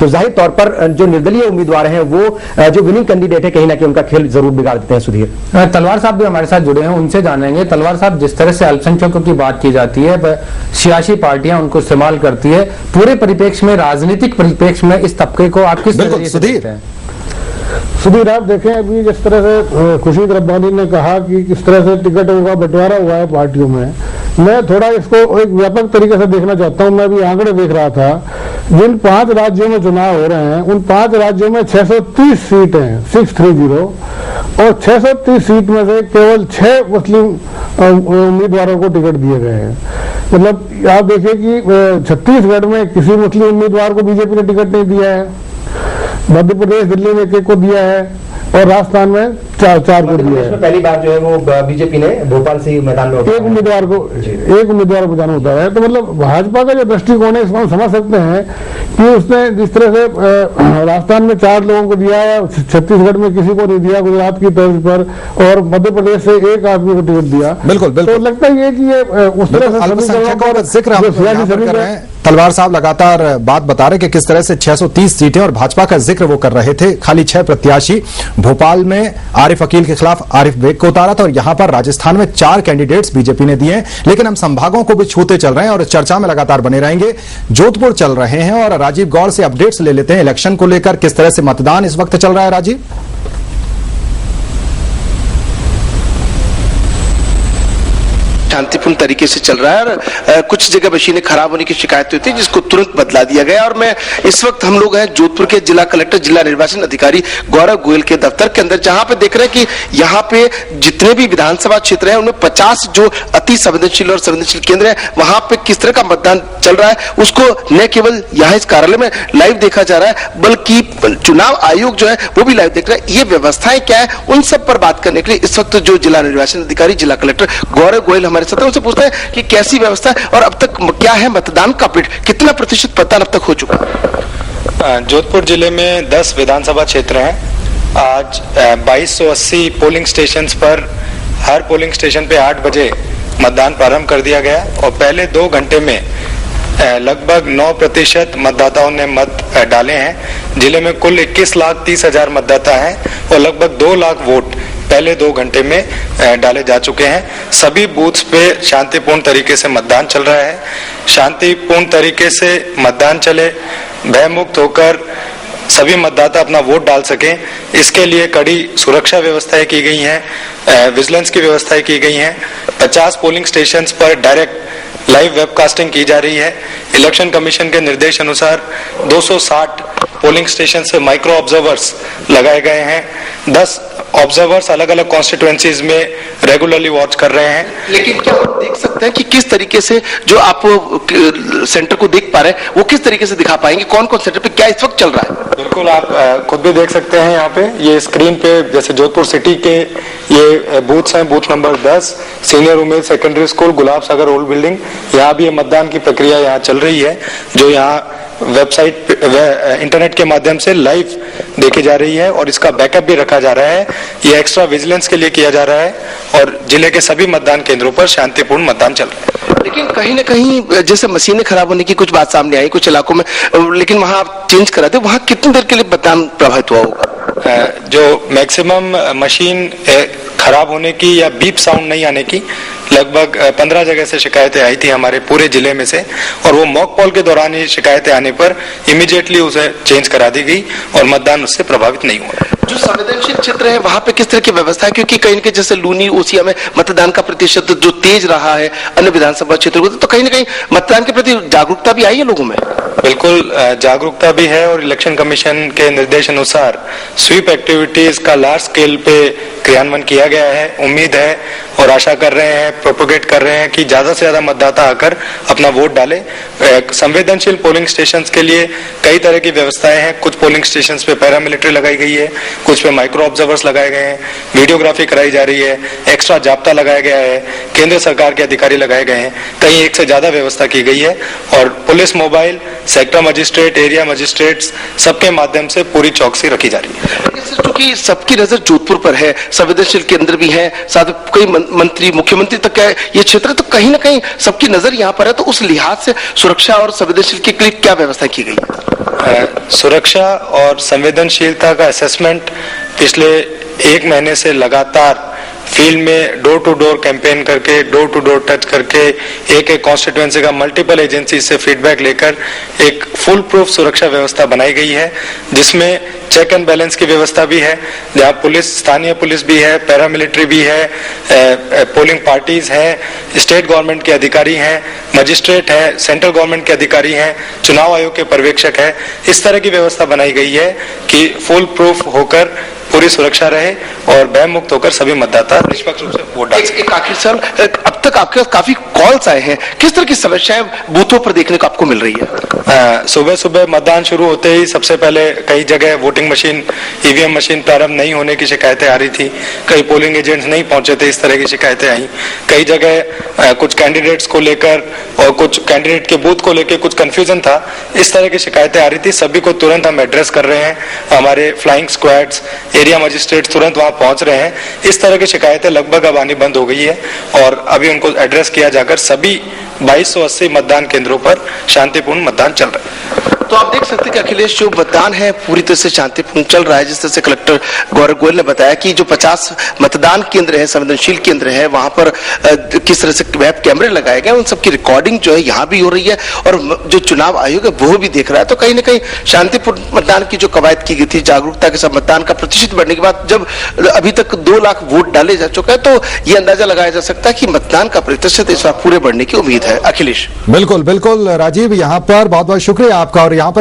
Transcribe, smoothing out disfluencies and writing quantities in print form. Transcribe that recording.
तो जाहिर तौर पर जो निर्दलीय उम्मीदवार हैं वो जो विनिंग कैंडिडेट है कहीं ना कहीं उनका खेल जरूर बिगाड़ देते हैं। सुधीर तलवार साहब भी हमारे साथ जुड़े हैं, उनसे जानेंगे। तलवार साहब, जिस तरह से अल्पसंख्यकों की बात की जाती है, सियासी पार्टियां उनको इस्तेमाल करती है, पूरे परिप्रेक्ष्य में, राजनीतिक परिप्रेक्ष्य में इस तबके को आप किस तरह से देखते हैं? सुधीर, आप देखें अभी जिस तरह से खुर्शीद रब्बानी ने कहा कि किस तरह से टिकटों का बंटवारा हुआ है पार्टियों में, मैं थोड़ा इसको एक व्यापक तरीके से देखना चाहता हूं। मैं भी आंकड़े देख रहा था, जिन 5 राज्यों में चुनाव हो रहे हैं उन 5 राज्यों में 630 सीट हैं, 630, और 630 सीट में से केवल 6 मुस्लिम उम्मीदवारों को टिकट दिए गए हैं। मतलब आप देखिए कि छत्तीसगढ़ में किसी मुस्लिम उम्मीदवार को बीजेपी ने टिकट नहीं दिया है, मध्य प्रदेश दिल्ली में एक को दिया है, और राजस्थान में 4 को दिया है। पहली बार जो है वो बीजेपी ने भोपाल से मैदान में एक उम्मीदवार को जाना होता है। तो मतलब भाजपा का जो दृष्टिकोण है इसको हम समझ सकते हैं कि उसने जिस तरह से राजस्थान में 4 लोगों को दिया है, छत्तीसगढ़ में किसी को नहीं दिया, गुजरात की तर्ज पर, और मध्य प्रदेश से 1 आदमी को टिकट दिया। बिल्कुल तो लगता है कि ये उस तरह से तलवार साहब लगातार बात बता रहे कि किस तरह से 630 सीटें और भाजपा का जिक्र वो कर रहे थे। खाली 6 प्रत्याशी, भोपाल में आरिफ अकील के खिलाफ आरिफ बेग को उतारा था, और यहां पर राजस्थान में 4 कैंडिडेट्स बीजेपी ने दिए हैं। लेकिन हम संभागों को भी छूते चल रहे हैं और चर्चा में लगातार बने रहेंगे। जोधपुर चल रहे हैं और राजीव गौड़ से अपडेट्स ले लेते हैं इलेक्शन को लेकर, किस तरह से मतदान इस वक्त चल रहा है। राजीव, शांतिपूर्ण तरीके से चल रहा है, और कुछ जगह मशीनें खराब होने की शिकायत हुई थी जिसको तुरंत बदला दिया गया। और मैं इस वक्त हम लोग हैं जोधपुर के जिला कलेक्टर, जिला निर्वाचन अधिकारी गौरव गोयल के दफ्तर के अंदर, जहां पे देख रहे हैं कि यहाँ पे जितने भी विधानसभा क्षेत्र हैं उनमें 50 जो अति संवेदनशील और संवेदनशील केंद्र है, वहां पे किस तरह का मतदान चल रहा है उसको न केवल यहाँ इस कार्यालय में लाइव देखा जा रहा है, बल्कि चुनाव आयोग जो है वो भी लाइव देख रहा है। ये व्यवस्थाएं क्या है, उन सब पर बात करने के लिए इस वक्त जो जिला निर्वाचन अधिकारी, जिला कलेक्टर गौरव गोयल हमारे साथ, उनसे पूछते हैं कि कैसी व्यवस्था है और अब तक क्या है मतदान का अपडेट, कितना प्रतिशत मतदान अब तक हो चुका है? जोधपुर जिले में 10 विधानसभा क्षेत्र हैं। आज 2280 पोलिंग स्टेशन पर हर पोलिंग स्टेशन पे 8 बजे मतदान प्रारंभ कर दिया गया, और पहले 2 घंटे में लगभग 9% मतदाताओं ने मत डाले हैं। जिले में कुल 21,30,000 मतदाता हैं और लगभग 2 लाख वोट पहले 2 घंटे में डाले जा चुके हैं। सभी बूथ्स पे शांतिपूर्ण तरीके से मतदान चल रहा है। शांतिपूर्ण तरीके से मतदान चले, भयमुक्त होकर सभी मतदाता अपना वोट डाल सकें, इसके लिए कड़ी सुरक्षा व्यवस्थाएं की गई हैं, विजिलेंस की व्यवस्थाएं की गई हैं। 50 पोलिंग स्टेशंस पर डायरेक्ट लाइव वेबकास्टिंग की जा रही है। इलेक्शन कमीशन के निर्देश अनुसार 260 पोलिंग स्टेशन से माइक्रो ऑब्जर्वर्स लगाए गए हैं। 10 ऑब्जर्वर्स अलग अलग कॉन्स्टिट्यूएंसीज में रेगुलरली वॉच कर रहे हैं। लेकिन क्या आप देख सकते हैं कि किस तरीके से जो आप सेंटर को देख पा रहे हैं वो किस तरीके से दिखा पाएंगे, कौन कौन सेंटर पे क्या इस वक्त चल रहा है? बिल्कुल, आप खुद भी देख सकते हैं यहाँ पे ये स्क्रीन पे, जैसे जोधपुर सिटी के ये बूथ्स हैं। Booth number 10 senior Umed secondary school, Gulab Sagar old building, यहाँ भी ये मतदान की प्रक्रिया यहाँ चल रही है, जो यहाँ वेबसाइट इंटरनेट के माध्यम से लाइव देखी जा रही है और इसका बैकअप भी रखा जा रहा है। ये एक्स्ट्रा विजिलेंस के लिए किया जा रहा है और जिले के सभी मतदान केंद्रों पर शांतिपूर्ण मतदान चल रहा है। लेकिन कहीं ना कहीं जैसे मशीनें खराब होने की कुछ बात सामने आई कुछ इलाकों में, लेकिन वहां आप चेंज कराते, वहां कितनी देर के लिए मतदान प्रभावित हुआ होगा? जो मैक्सिमम मशीन खराब होने की या बीप साउंड नहीं आने की लगभग 15 जगह से शिकायतें आई थी हमारे पूरे जिले में से, और वो मॉक पोल के दौरान ही शिकायतें आने पर इमीडिएटली उसे चेंज करा दी गई और मतदान उससे प्रभावित नहीं हुआ। जो संवेदनशील क्षेत्र है वहां पे किस तरह की व्यवस्था है, क्योंकि कहीं ना कहीं जैसे लूनी ओसिया में मतदान का प्रतिशत जो तेज रहा है अन्य विधानसभा क्षेत्रों को, तो कहीं ना कहीं मतदान के प्रति जागरूकता भी आई है लोगों में? बिल्कुल जागरूकता भी है, और इलेक्शन कमीशन के निर्देश अनुसार स्वीप एक्टिविटीज का लार्ज स्केल पे क्रियान्वयन किया गया है। उम्मीद है और आशा कर रहे हैं, प्रोपोगेट कर रहे हैं कि ज्यादा से ज्यादा मतदाता आकर अपना वोट डाले। संवेदनशील पोलिंग स्टेशंस के लिए कई तरह की व्यवस्थाएं हैं। कुछ पोलिंग स्टेशंस पे पैरामिलिट्री लगाई गई है, कुछ पे माइक्रो ऑब्जर्वर्स लगाए गए हैं, वीडियोग्राफी कराई जा रही है, एक्स्ट्रा जाब्ता लगाया गया है, केंद्र सरकार के अधिकारी लगाए गए हैं, कहीं एक से ज्यादा व्यवस्था की गई है और police mobile, sector magistrate, area magistrates सबके माध्यम से पूरी चौकसी रखी जा रही है। क्योंकि सबकी नजर जोधपुर पर है, संवेदनशील केंद्र भी है, साथ में कई मंत्री, मुख्यमंत्री तक का ये क्षेत्र, तो कहीं ना कहीं सबकी नजर यहाँ पर है, तो उस लिहाज से सुरक्षा और संवेदनशील के लिए क्या व्यवस्था की गई है? सुरक्षा और संवेदनशीलता का असेसमेंट पिछले 1 महीने से लगातार फील्ड में डोर टू डोर कैंपेन करके, डोर टू डोर टच करके, एक एक कॉन्स्टिट्यूएंसी का मल्टीपल एजेंसी से फीडबैक लेकर एक फुल प्रूफ सुरक्षा व्यवस्था बनाई गई है, जिसमें चेक एंड बैलेंस की व्यवस्था भी है, जहां पुलिस, स्थानीय पुलिस भी है, पैरामिलिट्री भी है, पोलिंग पार्टीज हैं, स्टेट गवर्नमेंट के अधिकारी हैं, मजिस्ट्रेट है, सेंट्रल गवर्नमेंट के अधिकारी हैं, चुनाव आयोग के पर्यवेक्षक है। इस तरह की व्यवस्था बनाई गई है कि फुल प्रूफ होकर पूरी सुरक्षा रहे और भय मुक्त होकर सभी मतदाता निष्पक्ष रूप से वोट डाल सकें। एक आखिर सवाल, अब तक आपके पास काफी कॉल्स आए हैं, किस तरह की समस्याएं बूथों पर देखने को आपको मिल रही है? सुबह सुबह मतदान शुरू होते ही सबसे पहले कई जगह वोटिंग मशीन, ईवीएम मशीन प्रारंभ नहीं होने की शिकायतें आ रही थी, कई पोलिंग एजेंट्स नहीं पहुंचे थे, इस तरह की शिकायतें आई। कई जगह कुछ कैंडिडेट्स को लेकर और कुछ कैंडिडेट के बूथ को लेकर कुछ कंफ्यूजन था, इस तरह की शिकायतें आ रही थी। सभी को तुरंत हम एड्रेस कर रहे हैं, हमारे फ्लाइंग स्क्वाड्स, एरिया मजिस्ट्रेट तुरंत वहां पहुंच रहे हैं। इस तरह की शिकायतें लगभग अब आनी बंद हो गई है और अभी उनको एड्रेस किया जाकर सभी 2280 मतदान केंद्रों पर शांतिपूर्ण मतदान चल रहा है। तो आप देख सकते हैं कि अखिलेश, जो मतदान है पूरी तरह से शांतिपूर्ण चल रहा है। जिस तरह से कलेक्टर गौरव गोयल ने बताया कि जो 50 मतदान केंद्र है, संवेदनशील केंद्र है, वहां पर किस तरह से वेब कैमरे लगाए गए, उन सबकी रिकॉर्डिंग जो है यहाँ भी हो रही है और जो चुनाव आयोग है वो भी देख रहा है। तो कहीं ना कहीं शांतिपूर्ण मतदान की जो कवायद की गई थी, जागरूकता के साथ मतदान का प्रतिशत बढ़ने के बाद जब अभी तक 2 लाख वोट डाले जा चुका है, तो ये अंदाजा लगाया जा सकता है कि मतदान का प्रतिशत इस बार पूरे बढ़ने की उम्मीद है। अखिलेश, बिल्कुल बिल्कुल राजीव, यहाँ पर बहुत बहुत शुक्रिया आपका। और यहाँ पर